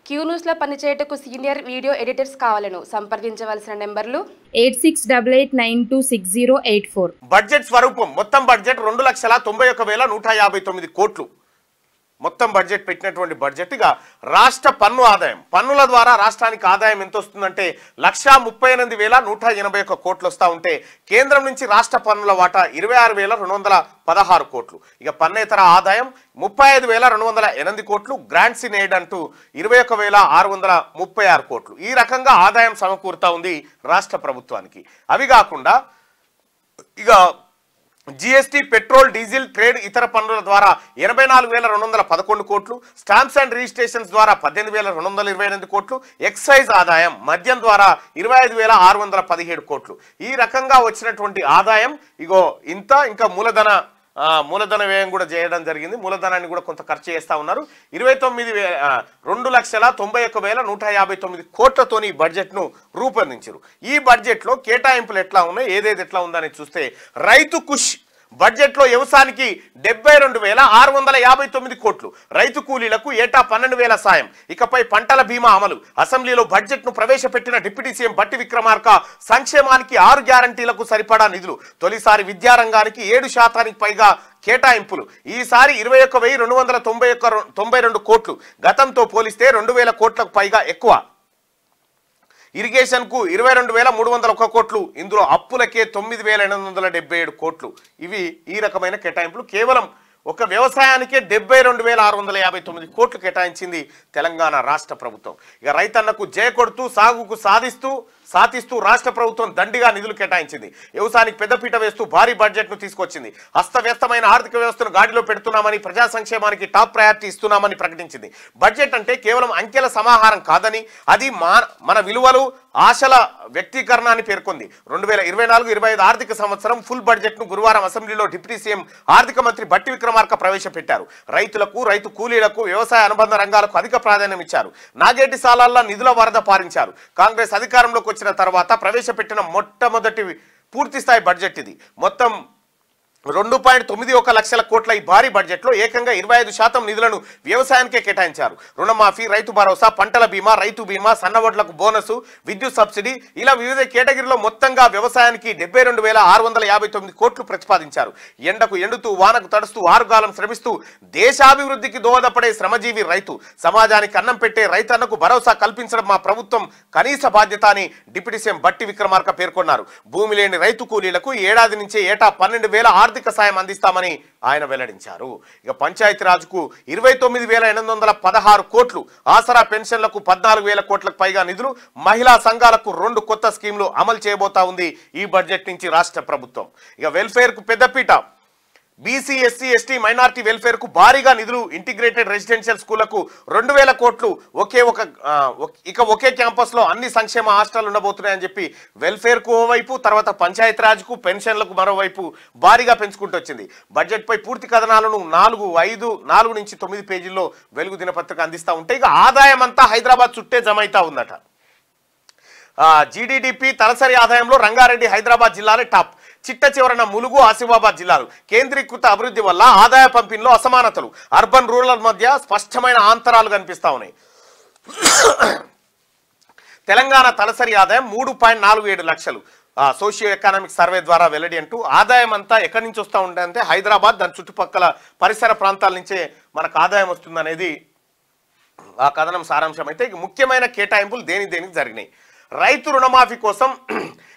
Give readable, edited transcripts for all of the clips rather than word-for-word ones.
Q news లో పనిచేయటకు senior video editors కావాలను సంప్రదించవలసిన నెంబర్లు 8688960884. బడ్జెట్ స్వరూపం మొత్తం బడ్జెట్ 2,91,159 కోట్లు మొత్తం బడ్జెట్ పెట్టినటువంటి బడ్జెట్. ఇక రాష్ట్ర పన్ను ఆదాయం, పన్నుల ద్వారా రాష్ట్రానికి ఆదాయం ఎంత వస్తుందంటే 1,38,181 కోట్లు వస్తూ ఉంటే కేంద్రం నుంచి రాష్ట్ర పన్నుల వాటా 26,216 కోట్లు. ఇక పన్నేతర ఆదాయం 35,208 కోట్లు, గ్రాంట్స్ ఇన్ ఎయిడ్ అంటూ 21,636 కోట్లు. ఈ రకంగా ఆదాయం సమకూరుతా ఉంది రాష్ట్ర ప్రభుత్వానికి. అవి కాకుండా ఇక జిఎస్టీ, పెట్రోల్, డీజిల్, ట్రేడ్, ఇతర పన్నుల ద్వారా 84,211 కోట్లు, స్టాంప్స్ అండ్ రిజిస్ట్రేషన్స్ ద్వారా 18,228 కోట్లు, ఎక్సైజ్ ఆదాయం మద్యం ద్వారా 25,617 కోట్లు. ఈ రకంగా వచ్చినటువంటి ఆదాయం ఇగో ఇంత. ఇంకా మూలధన వ్యయం కూడా చేయడం జరిగింది. మూలధనాన్ని కూడా కొంత ఖర్చు చేస్తూ ఉన్నారు. 2,91,159 కోట్లతోని ఈ బడ్జెట్ను రూపొందించారు. ఈ బడ్జెట్లో కేటాయింపులు ఎట్లా ఉన్నాయి, ఏదేది ఎట్లా ఉందని చూస్తే రైతు కుష్ బడ్జెట్లో వ్యవసాయానికి 72,659 కోట్లు, రైతు కూలీలకు ఏటా 12,000 సాయం, ఇకపై పంటల బీమా అమలు. అసెంబ్లీలో బడ్జెట్ను ప్రవేశపెట్టిన డిప్యూటీ సీఎం బట్టి విక్రమార్క సంక్షేమానికి 6 గ్యారంటీలకు సరిపడా నిధులు. తొలిసారి విద్యారంగానికి 7% పైగా కేటాయింపులు. ఈసారి 21,292 కోట్లు, గతంతో పోలిస్తే 2,000 కోట్లకు పైగా ఎక్కువ. ఇరిగేషన్ కు 22,301 కోట్లు, ఇందులో అప్పులకే 9,877 కోట్లు. ఇవి ఈ రకమైన కేటాయింపులు. కేవలం ఒక వ్యవసాయానికే 72,659 కోట్లు కేటాయించింది తెలంగాణ రాష్ట్ర ప్రభుత్వం. ఇక రైతన్నకు జయ కొడుతూ సాగుకు సాధిస్తూ రాష్ట్ర ప్రభుత్వం దండిగా నిధులు కేటాయించింది. వ్యవసాయానికి పెద్దపీట వేస్తూ భారీ బడ్జెట్ను తీసుకొచ్చింది. అస్తవ్యస్తమైన ఆర్థిక వ్యవస్థను గాడిలో పెడుతున్నామని, ప్రజా సంక్షేమానికి టాప్ ప్రయారిటీ ఇస్తున్నామని ప్రకటించింది. బడ్జెట్ అంటే కేవలం అంకెల సమాహారం కాదని, అది మన విలువలు, ఆశల వ్యక్తీకరణ అని పేర్కొంది. 2024-25 ఆర్థిక సంవత్సరం ఫుల్ బడ్జెట్ను గురువారం అసెంబ్లీలో డిప్యూటీ సీఎం ఆర్థిక మంత్రి బట్టి విక్రమార్క ప్రవేశపెట్టారు. రైతులకు, రైతు కూలీలకు, వ్యవసాయ అనుబంధ రంగాలకు అధిక ప్రాధాన్యం ఇచ్చారు. నాగేటి సాలాల్లో నిధుల వరద పారించారు. కాంగ్రెస్ అధికారంలోకి వచ్చిన తర్వాత ప్రవేశపెట్టిన మొట్టమొదటి పూర్తిస్థాయి బడ్జెట్ ఇది. మొత్తం 2.91 లక్షల కోట్ల ఈ భారీ బడ్జెట్లో ఏకంగా 25% నిధులను వ్యవసాయానికే కేటాయించారు. రుణమాఫీ, రైతు భరోసా, పంటల బీమా, రైతు బీమా, సన్నవడ్లకు బోనసు, విద్యుత్ సబ్సిడీ, ఇలా వివిధ కేటగిరీలో మొత్తంగా వ్యవసాయానికి 72,659 కోట్లు ప్రతిపాదించారు. ఎండకు ఎండుతూ, వానకు తడుస్తూ, ఆరుగాలం శ్రమిస్తూ దేశాభివృద్ధికి దోహదపడే శ్రమజీవి రైతు, సమాజానికి అన్నం పెట్టే రైతన్నకు భరోసా కల్పించడం మా ప్రభుత్వం కనీస బాధ్యత అని డిప్యూటీ సీఎం బట్టి విక్రమార్క పేర్కొన్నారు. భూమి లేని రైతు కూలీలకు ఏడాది నుంచే ఏటా 12,000 ఆర్థిక సాయం అందిస్తామని ఆయన వెల్లడించారు. ఇక పంచాయతీరాజ్కు 29,816 కోట్లు, ఆసరా పెన్షన్లకు 14,000 కోట్లకు పైగా నిధులు, మహిళా సంఘాలకు 2 కొత్త స్కీమ్లు అమలు చేయబోతా ఉంది ఈ బడ్జెట్ నుంచి రాష్ట్ర ప్రభుత్వం. ఇక వెల్ఫేర్ కు పెద్దపీట, BC, SC, ST, minority welfare కు భారీగా నిధులు, ఇంటిగ్రేటెడ్ రెసిడెన్షియల్ స్కూళ్లకు 2,000 కోట్లు, ఒకే క్యాంపస్ లో అన్ని సంక్షేమ హాస్టల్ ఉండబోతున్నాయని చెప్పి వెల్ఫేర్ కు ఓవైపు, తర్వాత పంచాయత్ రాజ్ కు, పెన్షన్లకు మరోవైపు భారీగా పెంచుకుంటూ వచ్చింది. బడ్జెట్ పై పూర్తి కథనాలను 4 నుంచి 9 పేజీల్లో వెలుగు దినపత్రిక అందిస్తూ ఉంటే ఇక ఆదాయం అంతా హైదరాబాద్ చుట్టే జమ అవుతా ఉందట. జీడీడీపీ తలసరి ఆదాయంలో రంగారెడ్డి, హైదరాబాద్ జిల్లాలే టాప్. చిట్ట చివరన ములుగు, ఆసిఫాబాద్ జిల్లాలు. కేంద్రీకృత అభివృద్ధి వల్ల ఆదాయ పంపిణీలో అసమానతలు, అర్బన్ రూరల్ మధ్య స్పష్టమైన అంతరాలు కనిపిస్తా ఉన్నాయి. తెలంగాణ తలసరి ఆదాయం 3.47 లక్షలు సోషియో ఎకనామిక్ సర్వే ద్వారా వెల్లడి అంటూ. ఆదాయం అంతా ఎక్కడి నుంచి వస్తూ ఉంటుందంటే హైదరాబాద్, దాని చుట్టుపక్కల పరిసర ప్రాంతాల నుంచే మనకు ఆదాయం వస్తుందనేది ఆ కథనం సారాంశం. అయితే ముఖ్యమైన కేటాయింపులు దేనికి జరిగినాయి. రైతు రుణమాఫీ కోసం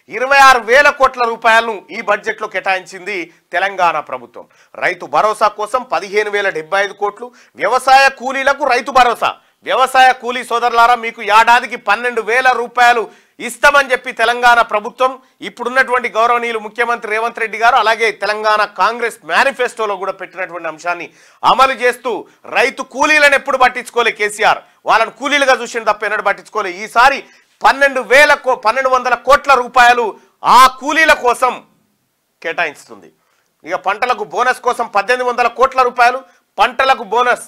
26,000 కోట్ల రూపాయలను ఈ బడ్జెట్లో కేటాయించింది తెలంగాణ ప్రభుత్వం. రైతు భరోసా కోసం 15,075 కోట్లు, వ్యవసాయ కూలీలకు రైతు భరోసా, వ్యవసాయ కూలీ సోదరులారా మీకు ఏడాదికి 12,000 రూపాయలు ఇస్తామని చెప్పి తెలంగాణ ప్రభుత్వం, ఇప్పుడున్నటువంటి గౌరవనీయులు ముఖ్యమంత్రి రేవంత్ రెడ్డి గారు, అలాగే తెలంగాణ కాంగ్రెస్ మేనిఫెస్టోలో కూడా పెట్టినటువంటి అంశాన్ని అమలు చేస్తూ రైతు కూలీలను ఎప్పుడు పట్టించుకోలే కేసీఆర్, వాళ్ళని కూలీలుగా చూసిన తప్ప ఎన్నడూ పట్టించుకోలే. ఈసారి 1,200 కోట్ల రూపాయలు ఆ కూలీల కోసం కేటాయిస్తుంది. ఇక పంటలకు బోనస్ కోసం 1,800 కోట్ల రూపాయలు, పంటలకు బోనస్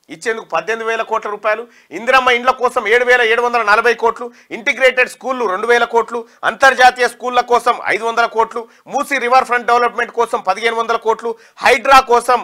ఇచ్చేందుకు 18,000 కోట్ల రూపాయలు, ఇందిరమ్మ ఇండ్ల కోసం 7,740 కోట్లు, ఇంటిగ్రేటెడ్ స్కూళ్లు 2,000 కోట్లు, అంతర్జాతీయ స్కూళ్ల కోసం 500 కోట్లు, మూసీ రివర్ ఫ్రంట్ డెవలప్మెంట్ కోసం 1,500 కోట్లు, హైడ్రా కోసం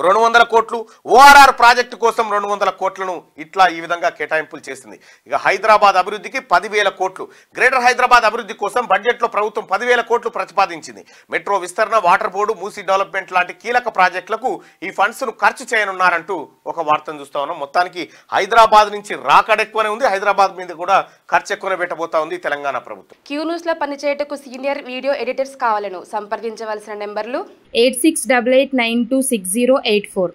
200 కోట్లు, ఓఆర్ఆర్ ప్రాజెక్టు కోసం 200 కోట్లను ఇట్లా ఈ విధంగా కేటాయింపులు చేసింది. ఇక హైదరాబాద్ అభివృద్ధికి 10,000 కోట్లు, గ్రేటర్ హైదరాబాద్ అభివృద్ధి కోసం బడ్జెట్లో ప్రభుత్వం 10,000 కోట్లు ప్రతిపాదించింది. మెట్రో విస్తరణ, వాటర్ బోర్డు, మూసీ డెవలప్మెంట్ లాంటి కీలక ప్రాజెక్టులకు ఈ ఫండ్స్ ను ఖర్చు చేయనున్నారంటూ ఒక వార్తను చూస్తా ఉన్నాం. మొత్తానికి హైదరాబాద్ నుంచి రాకడ ఎక్కువనే ఉంది, హైదరాబాద్ మీద కూడా ఖర్చు ఎక్కువనే పెట్టబోతా ఉంది తెలంగాణ ప్రభుత్వం. క్యూ న్యూస్ లో పనిచేయటకు సీనియర్ వీడియో ఎడిటర్స్ కావాలను సంప్రదించవలసిన నెంబర్లు 8688926084.